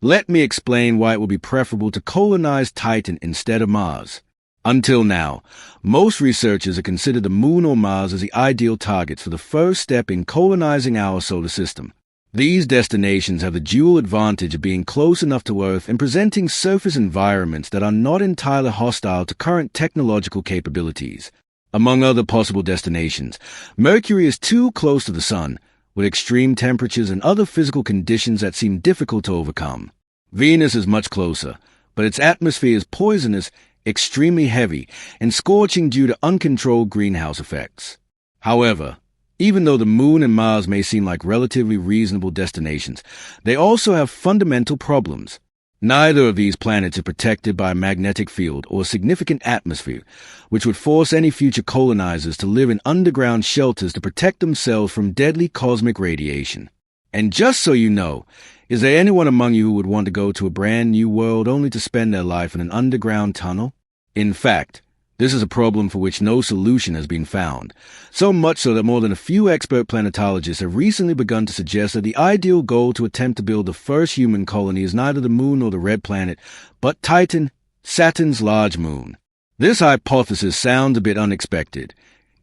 Let me explain why it would be preferable to colonize Titan instead of Mars. Until now, most researchers have considered the Moon or Mars as the ideal targets for the first step in colonizing our solar system. These destinations have the dual advantage of being close enough to Earth and presenting surface environments that are not entirely hostile to current technological capabilities. Among other possible destinations, Mercury is too close to the Sun, with extreme temperatures and other physical conditions that seem difficult to overcome. Venus is much closer, but its atmosphere is poisonous, extremely heavy, and scorching due to uncontrolled greenhouse effects. However, even though the Moon and Mars may seem like relatively reasonable destinations, they also have fundamental problems. Neither of these planets are protected by a magnetic field or a significant atmosphere, which would force any future colonizers to live in underground shelters to protect themselves from deadly cosmic radiation. And just so you know, is there anyone among you who would want to go to a brand new world only to spend their life in an underground tunnel? In fact, this is a problem for which no solution has been found, so much so that more than a few expert planetologists have recently begun to suggest that the ideal goal to attempt to build the first human colony is neither the Moon nor the Red Planet, but Titan, Saturn's large moon. This hypothesis sounds a bit unexpected,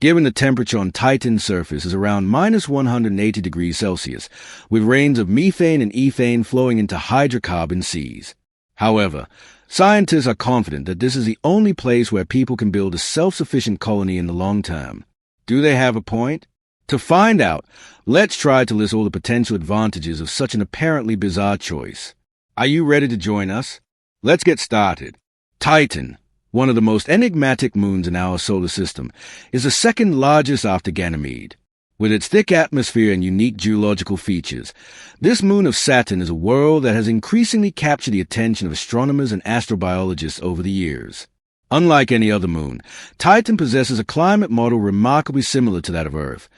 given the temperature on Titan's surface is around minus 180 degrees Celsius, with rains of methane and ethane flowing into hydrocarbon seas. However, scientists are confident that this is the only place where people can build a self-sufficient colony in the long term. Do they have a point? To find out, let's try to list all the potential advantages of such an apparently bizarre choice. Are you ready to join us? Let's get started. Titan, one of the most enigmatic moons in our solar system, is the second largest after Ganymede. With its thick atmosphere and unique geological features, this moon of Saturn is a world that has increasingly captured the attention of astronomers and astrobiologists over the years. Unlike any other moon, Titan possesses a climate model remarkably similar to that of Earth,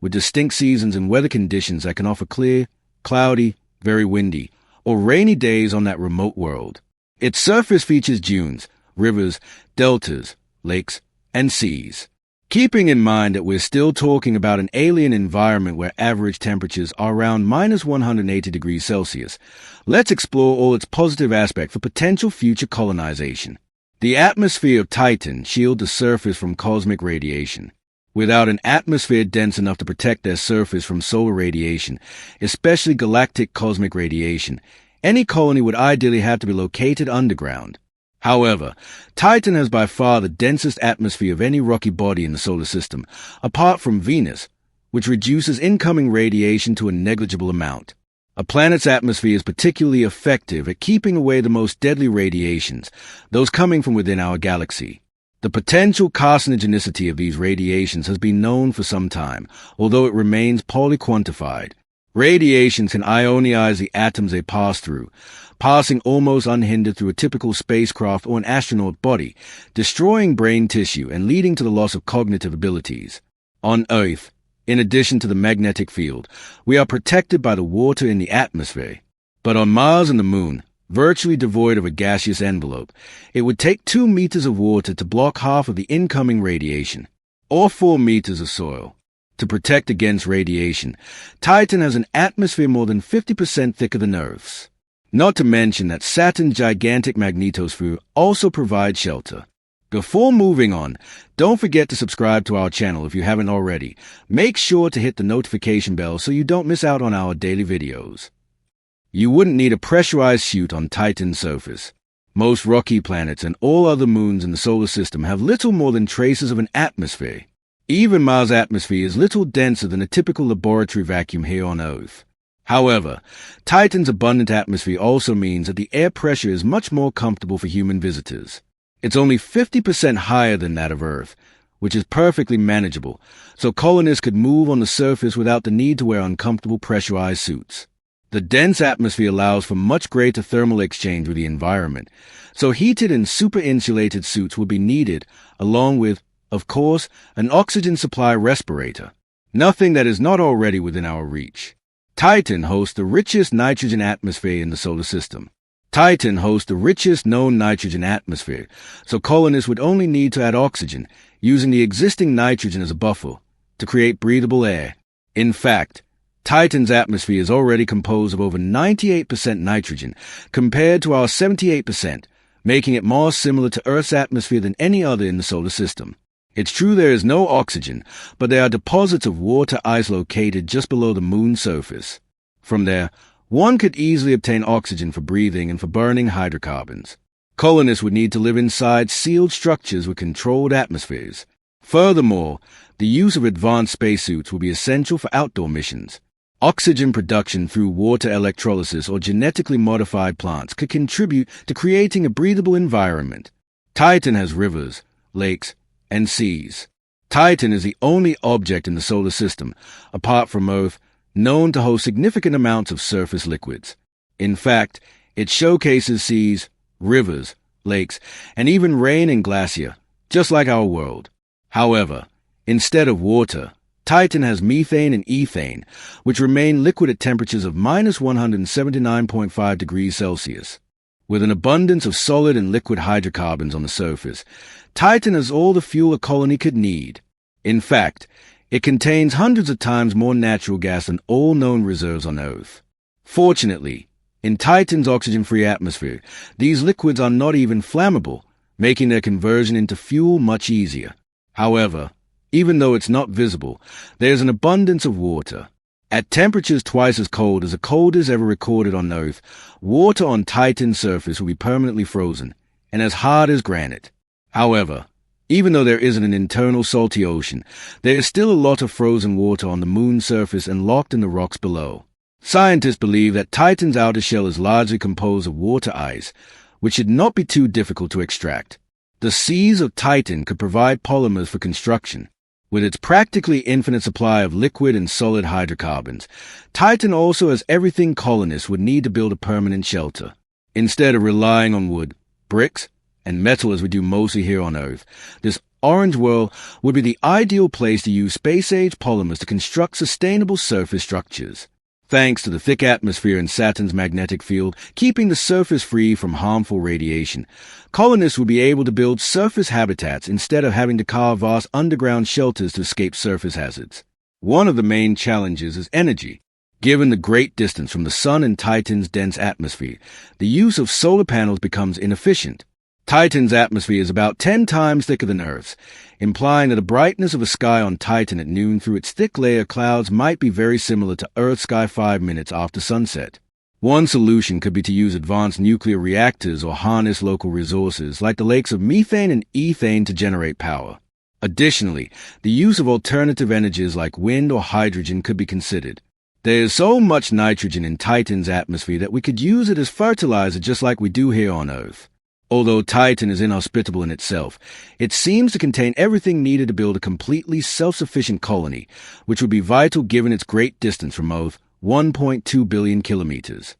with distinct seasons and weather conditions that can offer clear, cloudy, very windy, or rainy days on that remote world. Its surface features dunes, rivers, deltas, lakes, and seas. Keeping in mind that we're still talking about an alien environment where average temperatures are around minus 180 degrees Celsius, let's explore all its positive aspects for potential future colonization. The atmosphere of Titan shields the surface from cosmic radiation. Without an atmosphere dense enough to protect their surface from solar radiation, especially galactic cosmic radiation, any colony would ideally have to be located underground. However, Titan has by far the densest atmosphere of any rocky body in the solar system, apart from Venus, which reduces incoming radiation to a negligible amount. A planet's atmosphere is particularly effective at keeping away the most deadly radiations, those coming from within our galaxy. The potential carcinogenicity of these radiations has been known for some time, although it remains poorly quantified. Radiations can ionize the atoms they pass through, passing almost unhindered through a typical spacecraft or an astronaut body, destroying brain tissue and leading to the loss of cognitive abilities. On Earth, in addition to the magnetic field, we are protected by the water in the atmosphere. But on Mars and the Moon, virtually devoid of a gaseous envelope, it would take 2 meters of water to block half of the incoming radiation, or 4 meters of soil. To protect against radiation, Titan has an atmosphere more than 50% thicker than Earth's. Not to mention that Saturn's gigantic magnetosphere also provides shelter. Before moving on, don't forget to subscribe to our channel if you haven't already. Make sure to hit the notification bell so you don't miss out on our daily videos. You wouldn't need a pressurized chute on Titan's surface. Most rocky planets and all other moons in the solar system have little more than traces of an atmosphere. Even Mars' atmosphere is little denser than a typical laboratory vacuum here on Earth. However, Titan's abundant atmosphere also means that the air pressure is much more comfortable for human visitors. It's only 50% higher than that of Earth, which is perfectly manageable, so colonists could move on the surface without the need to wear uncomfortable pressurized suits. The dense atmosphere allows for much greater thermal exchange with the environment, so heated and super-insulated suits would be needed, along with, of course, an oxygen supply respirator, nothing that is not already within our reach. Titan hosts the richest nitrogen atmosphere in the solar system. Titan hosts the richest known nitrogen atmosphere, so colonists would only need to add oxygen, using the existing nitrogen as a buffer, to create breathable air. In fact, Titan's atmosphere is already composed of over 98% nitrogen, compared to our 78%, making it more similar to Earth's atmosphere than any other in the solar system. It's true there is no oxygen, but there are deposits of water ice located just below the moon's surface. From there, one could easily obtain oxygen for breathing and for burning hydrocarbons. Colonists would need to live inside sealed structures with controlled atmospheres. Furthermore, the use of advanced spacesuits will be essential for outdoor missions. Oxygen production through water electrolysis or genetically modified plants could contribute to creating a breathable environment. Titan has rivers, lakes, and seas. Titan is the only object in the solar system, apart from Earth, known to host significant amounts of surface liquids. In fact, it showcases seas, rivers, lakes, and even rain and glacier, just like our world. However, instead of water, Titan has methane and ethane, which remain liquid at temperatures of -179.5 degrees Celsius. With an abundance of solid and liquid hydrocarbons on the surface, Titan has all the fuel a colony could need. In fact, it contains hundreds of times more natural gas than all known reserves on Earth. Fortunately, in Titan's oxygen-free atmosphere, these liquids are not even flammable, making their conversion into fuel much easier. However, even though it's not visible, there's an abundance of water. At temperatures twice as cold as the coldest ever recorded on Earth, water on Titan's surface will be permanently frozen, and as hard as granite. However, even though there isn't an internal salty ocean, there is still a lot of frozen water on the moon's surface and locked in the rocks below. Scientists believe that Titan's outer shell is largely composed of water ice, which should not be too difficult to extract. The seas of Titan could provide polymers for construction. With its practically infinite supply of liquid and solid hydrocarbons, Titan also has everything colonists would need to build a permanent shelter. Instead of relying on wood, bricks, and metal as we do mostly here on Earth, this orange world would be the ideal place to use space-age polymers to construct sustainable surface structures. Thanks to the thick atmosphere and Saturn's magnetic field keeping the surface free from harmful radiation, colonists would be able to build surface habitats instead of having to carve vast underground shelters to escape surface hazards. One of the main challenges is energy. Given the great distance from the Sun and Titan's dense atmosphere, the use of solar panels becomes inefficient. Titan's atmosphere is about 10 times thicker than Earth's, implying that the brightness of a sky on Titan at noon through its thick layer of clouds might be very similar to Earth's sky 5 minutes after sunset. One solution could be to use advanced nuclear reactors or harness local resources like the lakes of methane and ethane to generate power. Additionally, the use of alternative energies like wind or hydrogen could be considered. There is so much nitrogen in Titan's atmosphere that we could use it as fertilizer just like we do here on Earth. Although Titan is inhospitable in itself, it seems to contain everything needed to build a completely self-sufficient colony, which would be vital given its great distance from Earth, 1.2 billion kilometers.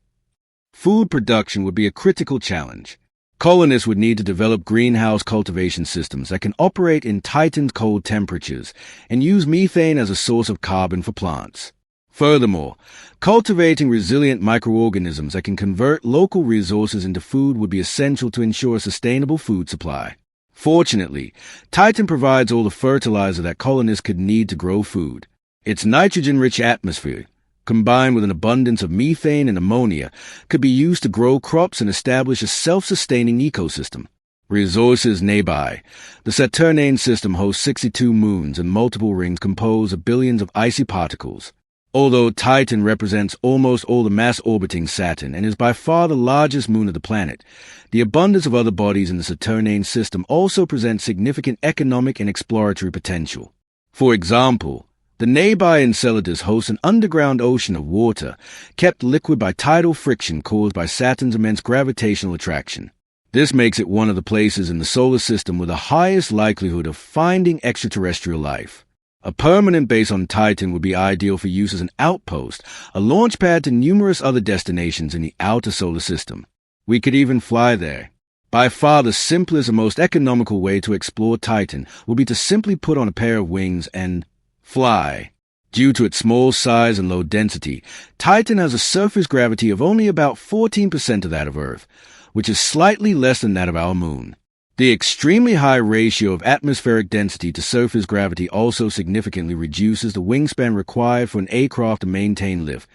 Food production would be a critical challenge. Colonists would need to develop greenhouse cultivation systems that can operate in Titan's cold temperatures and use methane as a source of carbon for plants. Furthermore, cultivating resilient microorganisms that can convert local resources into food would be essential to ensure a sustainable food supply. Fortunately, Titan provides all the fertilizer that colonists could need to grow food. Its nitrogen-rich atmosphere, combined with an abundance of methane and ammonia, could be used to grow crops and establish a self-sustaining ecosystem. Resources nearby. The Saturnian system hosts 62 moons and multiple rings composed of billions of icy particles. Although Titan represents almost all the mass orbiting Saturn and is by far the largest moon of the planet, the abundance of other bodies in the Saturnian system also presents significant economic and exploratory potential. For example, the nearby Enceladus hosts an underground ocean of water, kept liquid by tidal friction caused by Saturn's immense gravitational attraction. This makes it one of the places in the solar system with the highest likelihood of finding extraterrestrial life. A permanent base on Titan would be ideal for use as an outpost, a launch pad to numerous other destinations in the outer solar system. We could even fly there. By far the simplest and most economical way to explore Titan would be to simply put on a pair of wings and fly. Due to its small size and low density, Titan has a surface gravity of only about 14% of that of Earth, which is slightly less than that of our moon. The extremely high ratio of atmospheric density to surface gravity also significantly reduces the wingspan required for an aircraft to maintain lift,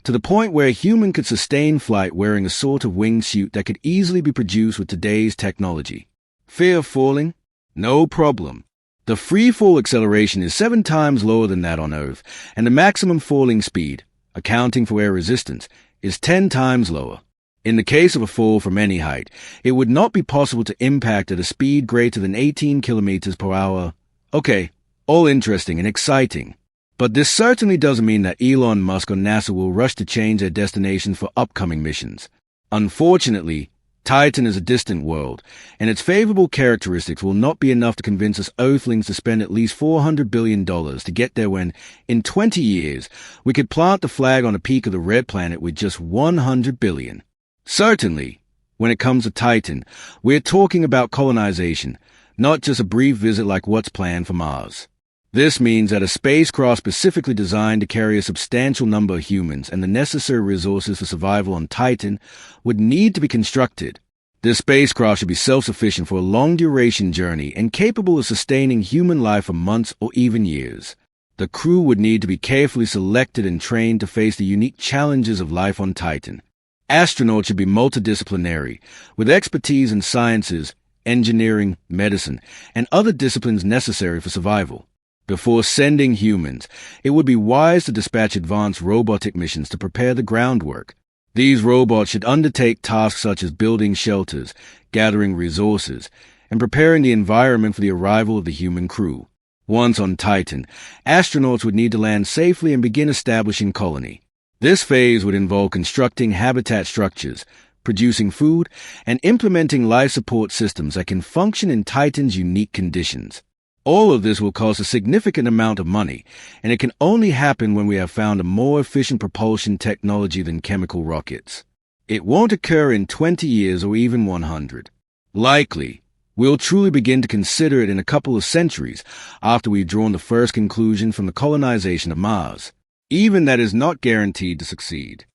to the point where a human could sustain flight wearing a sort of wingsuit that could easily be produced with today's technology. Fear of falling? No problem. The free fall acceleration is 7 times lower than that on Earth, and the maximum falling speed, accounting for air resistance, is 10 times lower. In the case of a fall from any height, it would not be possible to impact at a speed greater than 18 kilometers per hour. Okay, all interesting and exciting. But this certainly doesn't mean that Elon Musk or NASA will rush to change their destinations for upcoming missions. Unfortunately, Titan is a distant world, and its favorable characteristics will not be enough to convince us Earthlings to spend at least $400 billion to get there when, in 20 years, we could plant the flag on the peak of the red planet with just $100 billion. Certainly, when it comes to Titan, we're talking about colonization, not just a brief visit like what's planned for Mars. This means that a spacecraft specifically designed to carry a substantial number of humans and the necessary resources for survival on Titan would need to be constructed. This spacecraft should be self-sufficient for a long-duration journey and capable of sustaining human life for months or even years. The crew would need to be carefully selected and trained to face the unique challenges of life on Titan. Astronauts should be multidisciplinary, with expertise in sciences, engineering, medicine, and other disciplines necessary for survival. Before sending humans, it would be wise to dispatch advanced robotic missions to prepare the groundwork. These robots should undertake tasks such as building shelters, gathering resources, and preparing the environment for the arrival of the human crew. Once on Titan, astronauts would need to land safely and begin establishing colony. This phase would involve constructing habitat structures, producing food, and implementing life support systems that can function in Titan's unique conditions. All of this will cost a significant amount of money, and it can only happen when we have found a more efficient propulsion technology than chemical rockets. It won't occur in 20 years or even 100. Likely, we'll truly begin to consider it in a couple of centuries after we've drawn the first conclusion from the colonization of Mars. Even that is not guaranteed to succeed.